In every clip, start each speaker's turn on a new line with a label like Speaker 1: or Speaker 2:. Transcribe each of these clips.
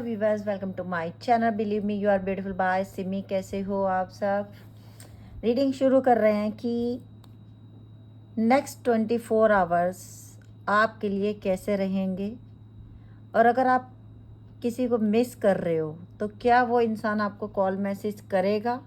Speaker 1: Viewers, welcome to my channel. Believe me you are beautiful by Simi. कैसे हो आप सब? रीडिंग शुरू कर रहे हैं कि नेक्स्ट 24 आवर्स आपके लिए कैसे रहेंगे, और अगर आप किसी को मिस कर रहे हो तो क्या वो इंसान आपको कॉल मैसेज करेगा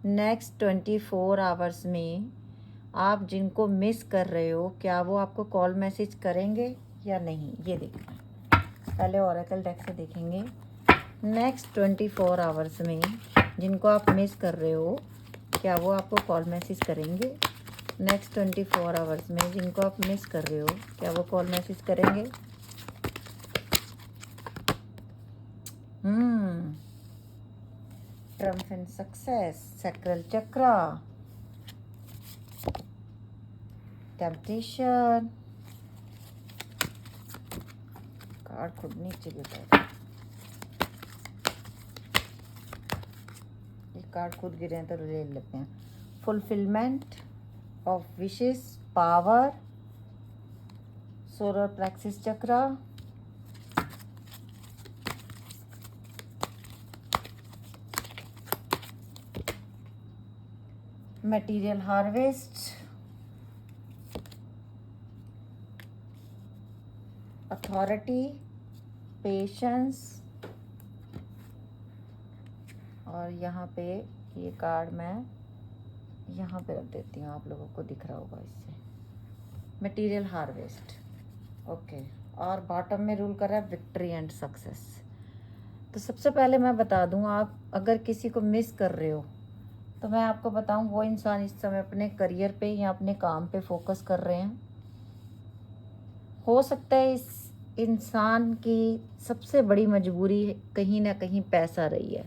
Speaker 1: नेक्स्ट 24 आवर्स में? आप जिनको मिस कर रहे हो क्या वो आपको कॉल मैसेज करेंगे या नहीं, ये देखना है। पहले ओरेकल डेक से देखेंगे नेक्स्ट 24 आवर्स में जिनको आप मिस कर रहे हो क्या वो आपको कॉल मैसेज करेंगे। नेक्स्ट 24 आवर्स में जिनको आप मिस कर रहे हो क्या वो कॉल मैसेज करेंगे। Trump and success, sacral chakra, temptation, card खुद नीचे गिरा, ये कार्ड खुद गिरे हैं तो ले लेते हैं। Fulfilment of wishes, power, solar plexus chakra, material harvest, authority, patience, और यहाँ पे ये कार्ड मैं यहाँ पे रख देती हूँ, आप लोगों को दिख रहा होगा इससे। Material harvest, okay. और बॉटम में रूल कर रहा है विक्ट्री एंड सक्सेस। तो सबसे पहले मैं बता दूँ, आप अगर किसी को मिस कर रहे हो तो मैं आपको बताऊँ वो इंसान इस समय अपने करियर पे या अपने काम पे फोकस कर रहे हैं। हो सकता है इस इंसान की सबसे बड़ी मजबूरी कहीं ना कहीं पैसा रही है,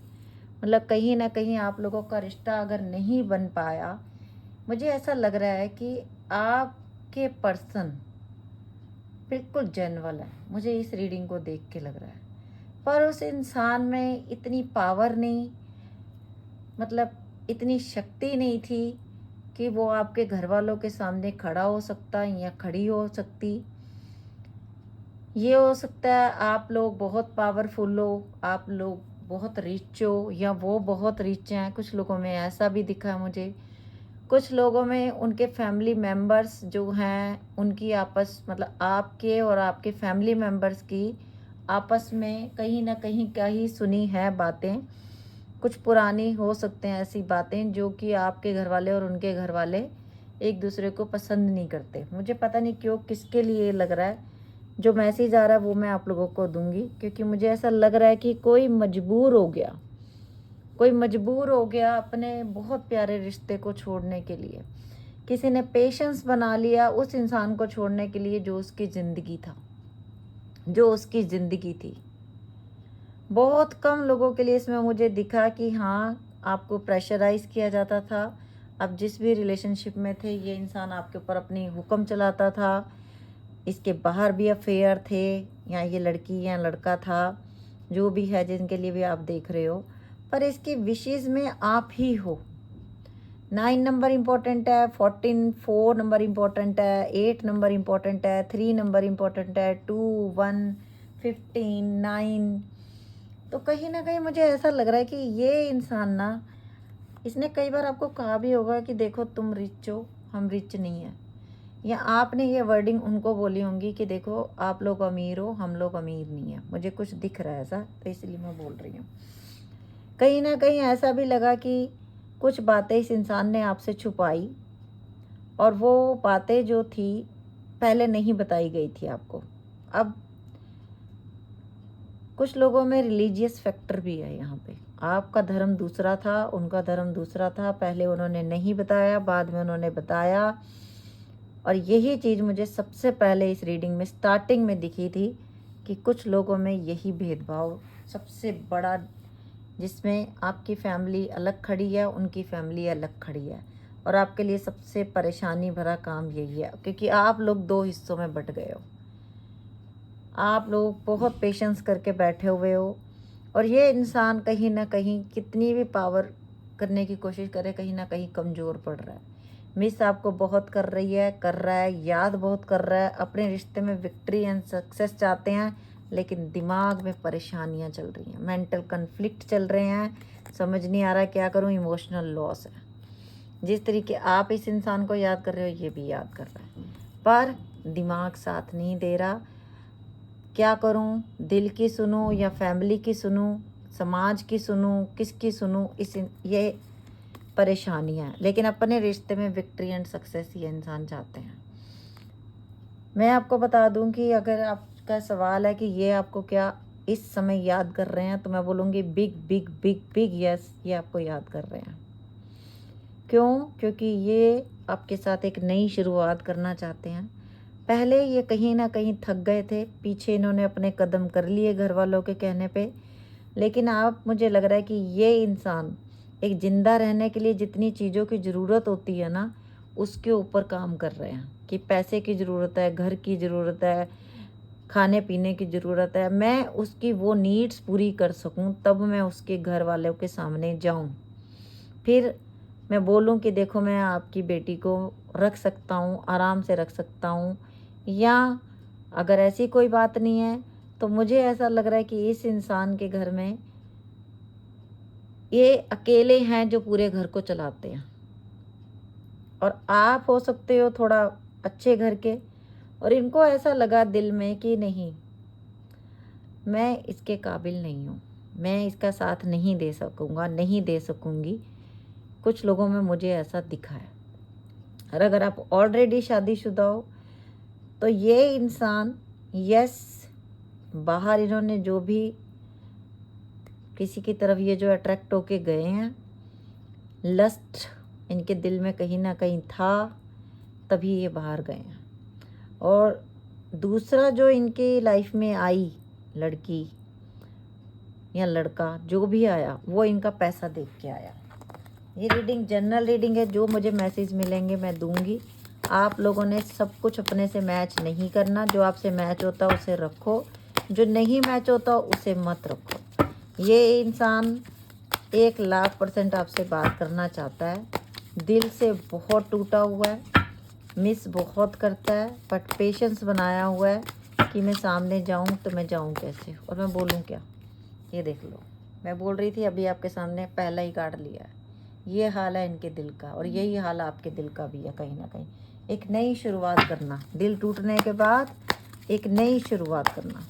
Speaker 1: मतलब कहीं ना कहीं आप लोगों का रिश्ता अगर नहीं बन पाया, मुझे ऐसा लग रहा है कि आपके पर्सन बिल्कुल जेन्युइन है, मुझे इस रीडिंग को देख के लग रहा है। पर उस इंसान में इतनी पावर नहीं, मतलब इतनी शक्ति नहीं थी कि वो आपके घर वालों के सामने खड़ा हो सकता या खड़ी हो सकती। ये हो सकता है आप लोग बहुत पावरफुल हो, आप लोग बहुत रिच हो, या वो बहुत रिच हैं। कुछ लोगों में ऐसा भी दिखा मुझे। कुछ लोगों में उनके फैमिली मेंबर्स जो हैं उनकी आपस, मतलब आपके और आपके फैमिली मेंबर्स की आपस में कहीं ना कहीं सुनी है बातें। कुछ पुरानी हो सकते हैं ऐसी बातें जो कि आपके घर वाले और उनके घर वाले एक दूसरे को पसंद नहीं करते। मुझे पता नहीं क्यों, किसके लिए लग रहा है। जो मैसेज आ रहा है वो मैं आप लोगों को दूंगी, क्योंकि मुझे ऐसा लग रहा है कि कोई मजबूर हो गया, कोई मजबूर हो गया अपने बहुत प्यारे रिश्ते को छोड़ने के लिए। किसी ने पेशेंस बना लिया उस इंसान को छोड़ने के लिए जो उसकी ज़िंदगी था, जो उसकी ज़िंदगी थी। बहुत कम लोगों के लिए इसमें मुझे दिखा कि हाँ, आपको प्रेशराइज किया जाता था। अब जिस भी रिलेशनशिप में थे ये इंसान आपके ऊपर अपनी हुक्म चलाता था। इसके बाहर भी अफेयर थे, या ये लड़की या लड़का था, जो भी है जिनके लिए भी आप देख रहे हो। पर इसकी विशेष में आप ही हो। 9 नंबर इम्पोर्टेंट है, 4 नंबर इम्पोर्टेंट है, 8 नंबर इम्पोर्टेंट है, 3 नंबर इम्पोर्टेंट है, 2, 1, 15, 9। तो कहीं ना कहीं मुझे ऐसा लग रहा है कि ये इंसान ना, इसने कई बार आपको कहा भी होगा कि देखो तुम रिच हो, हम रिच नहीं है। या आपने ये वर्डिंग उनको बोली होंगी कि देखो आप लोग अमीर हो, हम लोग अमीर नहीं है। मुझे कुछ दिख रहा है ऐसा, तो इसलिए मैं बोल रही हूँ। कहीं ना कहीं ऐसा भी लगा कि कुछ बातें इस इंसान ने आपसे छुपाई, और वो बातें जो थी पहले नहीं बताई गई थी आपको। अब कुछ लोगों में रिलीजियस फैक्टर भी है यहाँ पे। आपका धर्म दूसरा था, उनका धर्म दूसरा था। पहले उन्होंने नहीं बताया, बाद में उन्होंने बताया। और यही चीज़ मुझे सबसे पहले इस रीडिंग में स्टार्टिंग में दिखी थी कि कुछ लोगों में यही भेदभाव सबसे बड़ा, जिसमें आपकी फैमिली अलग खड़ी है, उनकी फैमिली अलग खड़ी है। और आपके लिए सबसे परेशानी भरा काम यही है, क्योंकि आप लोग दो हिस्सों में बट गए हो। आप लोग बहुत पेशेंस करके बैठे हुए हो, और ये इंसान कहीं ना कहीं कितनी भी पावर करने की कोशिश करे, कहीं ना कहीं कमज़ोर पड़ रहा है। मिस आपको बहुत कर रही है, कर रहा है, याद बहुत कर रहा है। अपने रिश्ते में विक्ट्री एंड सक्सेस चाहते हैं, लेकिन दिमाग में परेशानियां चल रही हैं, मेंटल कन्फ्लिक्ट चल रहे हैं, समझ नहीं आ रहा क्या करूं, इमोशनल लॉस है। जिस तरीके आप इस इंसान को याद कर रहे हो ये भी याद कर रहा है, पर दिमाग साथ नहीं दे रहा। क्या करूं, दिल की सुनूं या फैमिली की सुनूं, समाज की सुनूं, किसकी सुनूं, ये परेशानियां हैं। लेकिन अपने रिश्ते में विक्ट्री एंड सक्सेस ये इंसान चाहते हैं। मैं आपको बता दूं कि अगर आपका सवाल है कि ये आपको क्या इस समय याद कर रहे हैं, तो मैं बोलूँगी big big big big yes, ये आपको याद कर रहे हैं। क्यों? क्योंकि ये आपके साथ एक नई शुरुआत करना चाहते हैं। पहले ये कहीं ना कहीं थक गए थे, पीछे इन्होंने अपने कदम कर लिए घर वालों के कहने पे, लेकिन आप, मुझे लग रहा है कि ये इंसान एक ज़िंदा रहने के लिए जितनी चीज़ों की ज़रूरत होती है ना, उसके ऊपर काम कर रहे हैं कि पैसे की ज़रूरत है, घर की ज़रूरत है, खाने पीने की ज़रूरत है, मैं उसकी वो नीड्स पूरी कर सकूं, तब मैं उसके घर वालों के सामने जाऊं, फिर मैं बोलूं कि देखो मैं आपकी बेटी को रख सकता हूं, आराम से रख सकता हूं। या अगर ऐसी कोई बात नहीं है तो मुझे ऐसा लग रहा है कि इस इंसान के घर में ये अकेले हैं जो पूरे घर को चलाते हैं, और आप हो सकते हो थोड़ा अच्छे घर के, और इनको ऐसा लगा दिल में कि नहीं, मैं इसके काबिल नहीं हूँ, मैं इसका साथ नहीं दे सकूँगा, नहीं दे सकूँगी। कुछ लोगों में मुझे ऐसा दिखा है। और अगर आप ऑलरेडी शादीशुदा हो तो ये इंसान, यस, बाहर इन्होंने जो भी किसी की तरफ ये जो अट्रैक्ट होके गए हैं, लस्ट इनके दिल में कहीं ना कहीं था, तभी ये बाहर गए हैं। और दूसरा जो इनके लाइफ में आई लड़की या लड़का, जो भी आया वो इनका पैसा देख के आया। ये रीडिंग जनरल रीडिंग है, जो मुझे मैसेज मिलेंगे मैं दूंगी। आप लोगों ने सब कुछ अपने से मैच नहीं करना, जो आपसे मैच होता है उसे रखो, जो नहीं मैच होता उसे मत रखो। ये इंसान 1,00,000% आपसे बात करना चाहता है, दिल से बहुत टूटा हुआ है, मिस बहुत करता है, बट पेशेंस बनाया हुआ है कि मैं सामने जाऊं तो मैं जाऊं कैसे और मैं बोलूं क्या। ये देख लो, मैं बोल रही थी अभी आपके सामने पहला ही कार्ड लिया है। ये हाल है इनके दिल का, और यही हाल आपके दिल का भी है। कहीं ना कहीं एक नई शुरुआत करना, दिल टूटने के बाद एक नई शुरुआत करना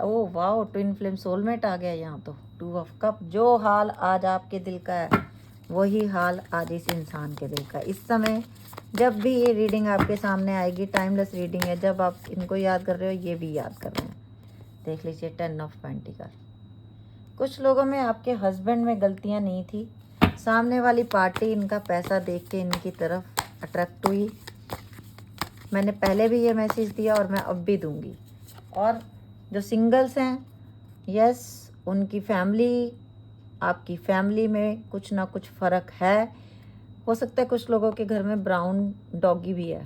Speaker 1: ओ वाह, ट्विन फ्लेम सोलमेट आ गया यहाँ तो, 2 ऑफ कप। जो हाल आज आपके दिल का है वही हाल आज इस इंसान के दिल का। इस समय जब भी ये रीडिंग आपके सामने आएगी, टाइमलेस रीडिंग है, जब आप इनको याद कर रहे हो ये भी याद कर रहे हैं। देख लीजिए 10 ऑफ पेंटिकल। कुछ लोगों में आपके हस्बैंड में गलतियां नहीं थी, सामने वाली पार्टी इनका पैसा देख के इनकी तरफ अट्रैक्ट हुई। मैंने पहले भी ये मैसेज दिया और मैं अब भी दूंगी। और जो सिंगल्स हैं, यस, उनकी फैमिली, आपकी फैमिली में कुछ ना कुछ फ़र्क है। हो सकता है कुछ लोगों के घर में ब्राउन डॉगी भी है,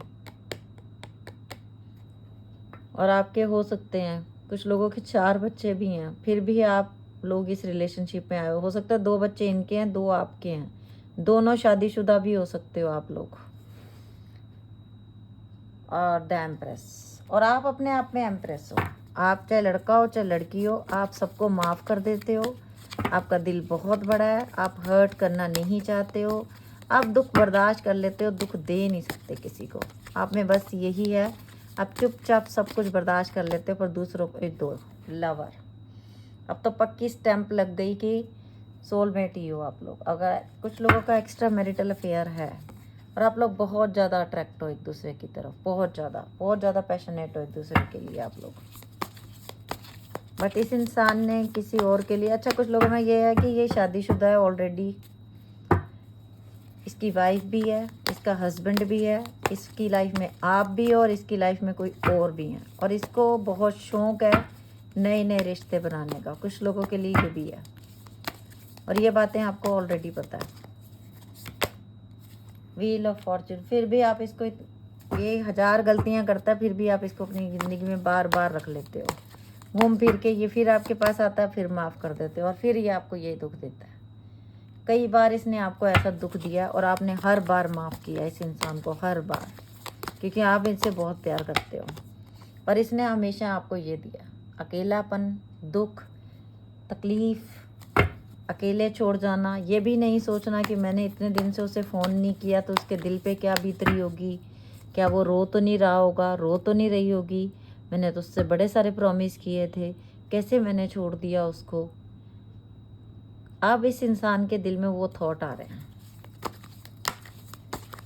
Speaker 1: और आपके हो सकते हैं कुछ लोगों के 4 बच्चे भी हैं, फिर भी आप लोग इस रिलेशनशिप में आए हो सकता है 2 बच्चे इनके हैं, 2 आपके हैं, दोनों शादीशुदा भी हो सकते हो आप लोग। और द एम्प्रेस, और आप अपने आप में एम्प्रेस हो। आप चाहे लड़का हो चाहे लड़की हो, आप सबको माफ़ कर देते हो, आपका दिल बहुत बड़ा है, आप हर्ट करना नहीं चाहते हो, आप दुख बर्दाश्त कर लेते हो, दुख दे नहीं सकते किसी को। आप में बस यही है, आप चुपचाप सब कुछ बर्दाश्त कर लेते हो, पर दूसरों को दो। लवर, अब तो पक्की स्टैंप लग गई कि सोलमेट ही हो आप लोग। अगर कुछ लोगों का एक्स्ट्रा मैरिटल अफेयर है और आप लोग बहुत ज़्यादा अट्रैक्ट हो एक दूसरे की तरफ, बहुत ज़्यादा पैशनेट हो एक दूसरे के लिए आप लोग, बट इस इंसान ने किसी और के लिए, अच्छा कुछ लोगों में ये है कि ये शादीशुदा है ऑलरेडी, इसकी वाइफ भी है, इसका हस्बैंड भी है, इसकी लाइफ में आप भी हो और इसकी लाइफ में कोई और भी है, और इसको बहुत शौक है नए नए रिश्ते बनाने का। कुछ लोगों के लिए ये भी है, और ये बातें आपको ऑलरेडी पता है। व्हील ऑफ फॉर्चून, फिर भी आप इसको, ये 1000 गलतियां करता है, फिर भी आप इसको अपनी ज़िंदगी में बार बार रख लेते हो। घूम फिर के ये फिर आपके पास आता है, फिर माफ़ कर देते हो, और फिर ये आपको यही दुख देता है। कई बार इसने आपको ऐसा दुख दिया और आपने हर बार माफ़ किया इस इंसान को, हर बार, क्योंकि आप इनसे बहुत प्यार करते हो। और इसने हमेशा आपको ये दिया, अकेलापन, दुख, तकलीफ, अकेले छोड़ जाना। ये भी नहीं सोचना कि मैंने इतने दिन से उसे फ़ोन नहीं किया तो उसके दिल पे क्या बीत रही होगी, क्या वो रो तो नहीं रहा होगा, रो तो नहीं रही होगी, मैंने तो उससे बड़े सारे प्रॉमिस किए थे, कैसे मैंने छोड़ दिया उसको। अब इस इंसान के दिल में वो थॉट आ रहे हैं,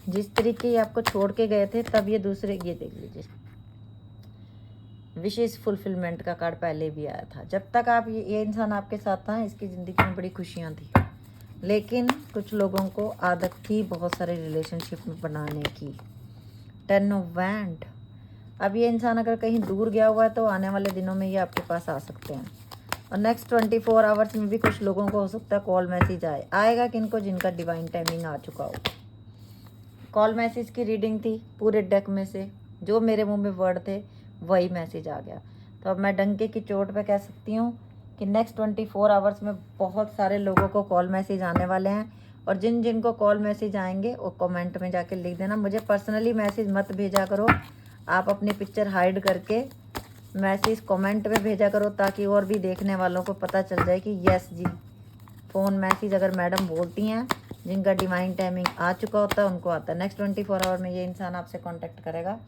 Speaker 1: जिस तरीके आपको छोड़ के गए थे तब ये दूसरे, ये देख लीजिए, विशेष फुलफिलमेंट का कार्ड पहले भी आया था। जब तक आप ये इंसान आपके साथ था, इसकी ज़िंदगी में बड़ी खुशियाँ थी, लेकिन कुछ लोगों को आदत थी बहुत सारे रिलेशनशिप में बनाने की। 10 ऑफ वैंड। अब ये इंसान अगर कहीं दूर गया हुआ है तो आने वाले दिनों में ये आपके पास आ सकते हैं, और नेक्स्ट 24 आवर्स में भी कुछ लोगों को हो सकता है कॉल मैसेज आएगा किनको, जिनका डिवाइन टाइमिंग आ चुका हो। कॉल मैसेज की रीडिंग थी, पूरे डेक में से जो मेरे मुंह में वर्ड थे वही मैसेज आ गया। तो अब मैं डंके की चोट पे कह सकती हूँ कि नेक्स्ट 24 आवर्स में बहुत सारे लोगों को कॉल मैसेज आने वाले हैं, और जिन जिनको कॉल मैसेज आएंगे वो कमेंट में जाके लिख देना। मुझे पर्सनली मैसेज मत भेजा करो, आप अपनी पिक्चर हाइड करके मैसेज कमेंट में भेजा करो, ताकि और भी देखने वालों को पता चल जाए कि यस जी, फ़ोन मैसेज अगर मैडम बोलती हैं, जिनका डिवाइन टाइमिंग आ चुका होता है उनको आता है। नेक्स्ट 24 आवर में ये इंसान आपसे कांटेक्ट करेगा,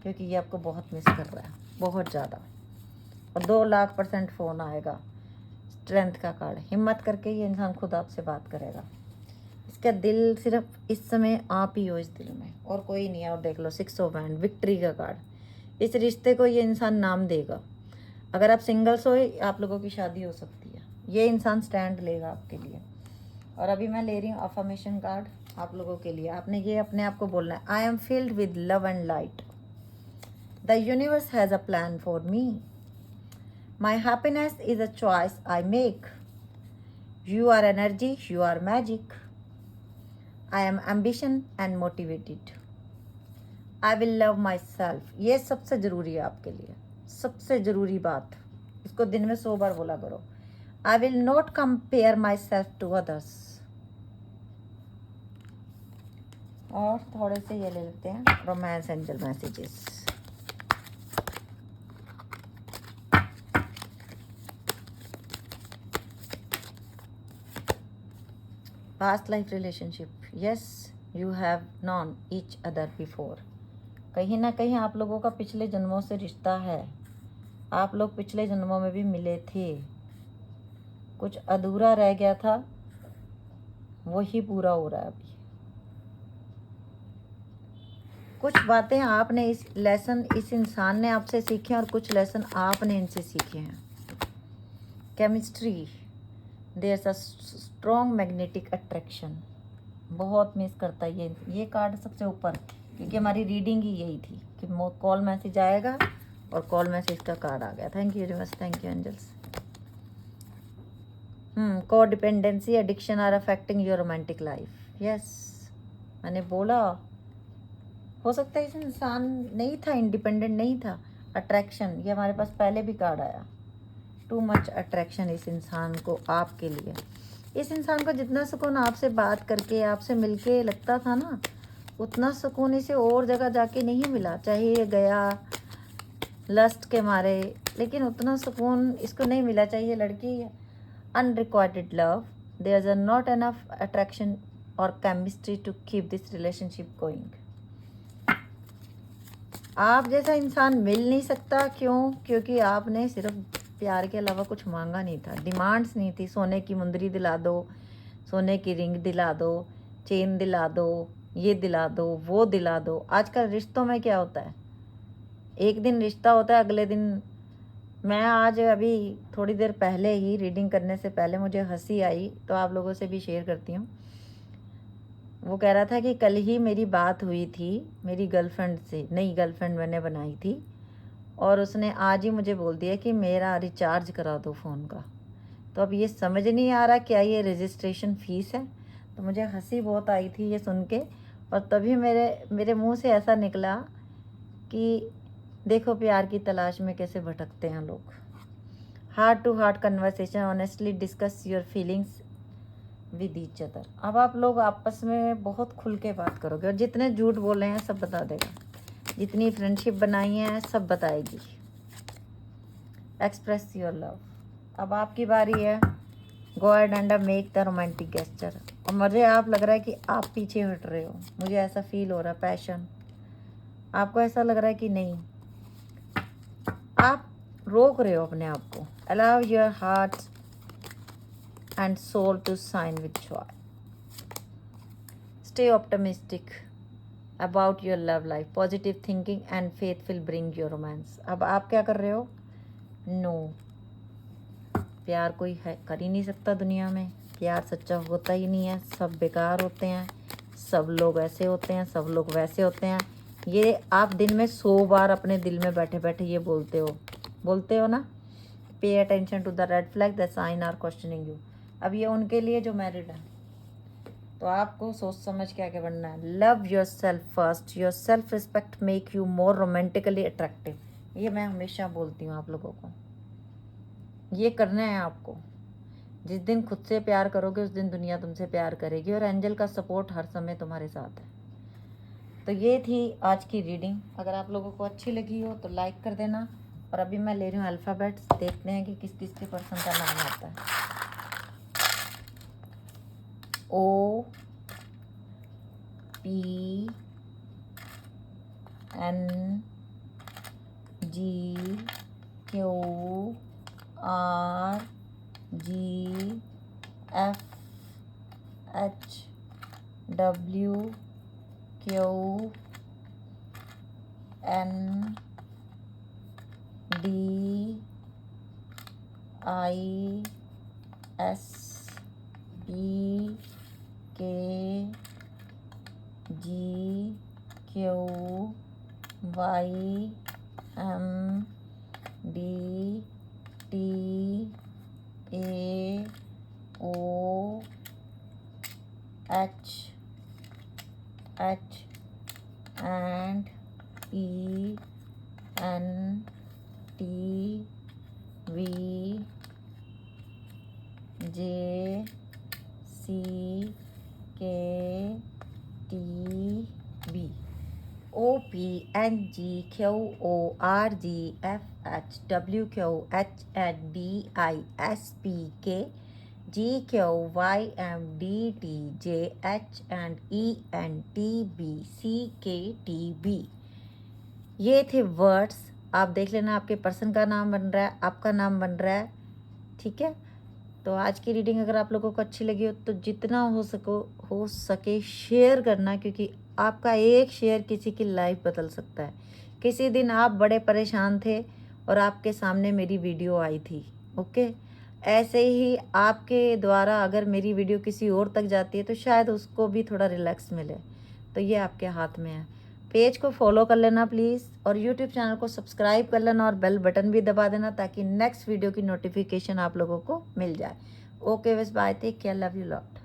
Speaker 1: क्योंकि ये आपको बहुत मिस कर रहा है, बहुत ज़्यादा, और 2,00,000% फ़ोन आएगा। स्ट्रेंथ का कार्ड, हिम्मत करके ये इंसान खुद आपसे बात करेगा। इसका दिल सिर्फ इस समय आप ही हो इस दिल में, और कोई नहीं है। और देख लो 6 ऑफ वैंड, विक्ट्री का कार्ड। इस रिश्ते को ये इंसान नाम देगा। अगर आप सिंगल्स हो, आप लोगों की शादी हो सकती है, ये इंसान स्टैंड लेगा आपके लिए। और अभी मैं ले रही हूँ अफर्मेशन कार्ड आप लोगों के लिए। आपने ये अपने आप को बोलना है, I am filled with love and light, the universe has a plan for me, my happiness is a choice I make, you are energy, you are magic, I am ambition and motivated, I will love my self. ये सबसे ज़रूरी है आपके लिए, सबसे ज़रूरी बात। इसको दिन में 100 बार बोला करो। I will not compare my self to others. और थोड़े से ये ले लेते हैं romance angel messages. Past life relationship, yes you have known each other before. कहीं ना कहीं आप लोगों का पिछले जन्मों से रिश्ता है, आप लोग पिछले जन्मों में भी मिले थे, कुछ अधूरा रह गया था, वही पूरा हो रहा है अभी। कुछ बातें आपने इस लेसन इस इंसान ने आपसे सीखे, और कुछ लेसन आपने इनसे सीखे हैं। Chemistry, there is a strong magnetic attraction, बहुत मिस करता है ये कार्ड सबसे ऊपर, क्योंकि हमारी रीडिंग ही यही थी कि कॉल मैसेज आएगा, और कॉल मैसेज का कार्ड आ गया। Thank you universe, thank you angels. Codependency, addiction are affecting your romantic life. Yes, मैंने बोला हो सकता है इस इंसान नहीं था, इंडिपेंडेंट नहीं था। अट्रैक्शन, ये हमारे पास पहले भी कार्ड आया, टू मच अट्रैक्शन इस इंसान को आपके लिए। इस इंसान को जितना सुकून आपसे बात करके, आपसे मिलके लगता था ना, उतना सुकून इसे और जगह जाके नहीं मिला। चाहे ये गया लस्ट के मारे, लेकिन उतना सुकून इसको नहीं मिला। चाहिए लड़की unrequired love, there is not enough attraction और chemistry to keep this relationship going. आप जैसा इंसान मिल नहीं सकता, क्यों? क्योंकि आपने सिर्फ प्यार के अलावा कुछ मांगा नहीं था, डिमांड्स नहीं थी। सोने की मुंदरी दिला दो, सोने की रिंग दिला दो, चेन दिला दो, ये दिला दो, वो दिला दो। आजकल रिश्तों में क्या होता है, एक दिन रिश्ता होता है, अगले दिन मैं आज अभी थोड़ी देर पहले ही रीडिंग करने से पहले मुझे हंसी आई, तो आप लोगों से भी शेयर करती हूँ। वो कह रहा था कि कल ही मेरी बात हुई थी मेरी गर्लफ्रेंड से, नई गर्लफ्रेंड मैंने बनाई थी, और उसने आज ही मुझे बोल दिया कि मेरा रिचार्ज करा दो फ़ोन का। तो अब ये समझ नहीं आ रहा क्या ये रजिस्ट्रेशन फ़ीस है। तो मुझे हंसी बहुत आई थी ये सुन के, और तभी मेरे मुंह से ऐसा निकला कि देखो प्यार की तलाश में कैसे भटकते हैं लोग। Heart to heart conversation, honestly discuss your feelings with each other. अब आप लोग आपस में बहुत खुल के बात करोगे, और जितने झूठ बोल रहे हैं सब बता देगा। जितनी फ्रेंडशिप बनाई है सब बताएगी। Express your love. अब आपकी बारी है। Go ahead and make the romantic gesture. और मुझे आप लग रहा है कि आप पीछे हट रहे हो, मुझे ऐसा फील हो रहा है। पैशन, आपको ऐसा लग रहा है कि नहीं, आप रोक रहे हो अपने आप को। Allow your heart and soul to shine with joy. Stay optimistic about your love life. Positive thinking and faith will bring your romance. अब आप क्या कर रहे हो? नो, प्यार कोई है कर ही नहीं सकता दुनिया में। प्यार सच्चा होता ही नहीं है, सब बेकार होते हैं, सब लोग ऐसे होते हैं, सब लोग वैसे होते हैं। ये आप दिन में 100 बार अपने दिल में बैठे बैठे ये बोलते हो ना। Pay attention to the red flag, the sign are questioning you. अब ये उनके लिए जो मैरिड है, तो आपको सोच समझ के आगे बढ़ना है। Love your self first. Your self respect make you more romantically attractive. ये मैं हमेशा बोलती हूँ आप लोगों को, ये करना है आपको। जिस दिन खुद से प्यार करोगे उस दिन दुनिया तुमसे प्यार करेगी, और एंजल का सपोर्ट हर समय तुम्हारे साथ है। तो ये थी आज की रीडिंग। अगर आप लोगों को अच्छी लगी हो तो लाइक कर देना। और अभी मैं ले रही हूँ अल्फ़ाबेट्स, देखते हैं कि किस किस के पर्सन का नाम आता है। O P N G Q R G F H W Q N D I S P K G Q Y M D T A O H and E N T V J C K T B O P N G Q O R G F H W Q H N D I S P K G Q Y M D T J H and E N T B C K T B। ये थे words. आप देख लेना, आपके person का नाम बन रहा है, आपका नाम बन रहा है। ठीक है, तो आज की रीडिंग अगर आप लोगों को अच्छी लगी हो तो जितना हो सके शेयर करना, क्योंकि आपका एक शेयर किसी की लाइफ बदल सकता है। किसी दिन आप बड़े परेशान थे और आपके सामने मेरी वीडियो आई थी। ओके, ऐसे ही आपके द्वारा अगर मेरी वीडियो किसी और तक जाती है तो शायद उसको भी थोड़ा रिलैक्स मिले। तो ये आपके हाथ में है। पेज को फॉलो कर लेना प्लीज़, और यूट्यूब चैनल को सब्सक्राइब कर लेना, और बेल बटन भी दबा देना ताकि नेक्स्ट वीडियो की नोटिफिकेशन आप लोगों को मिल जाए। ओके बस, bye, take care, love you lot.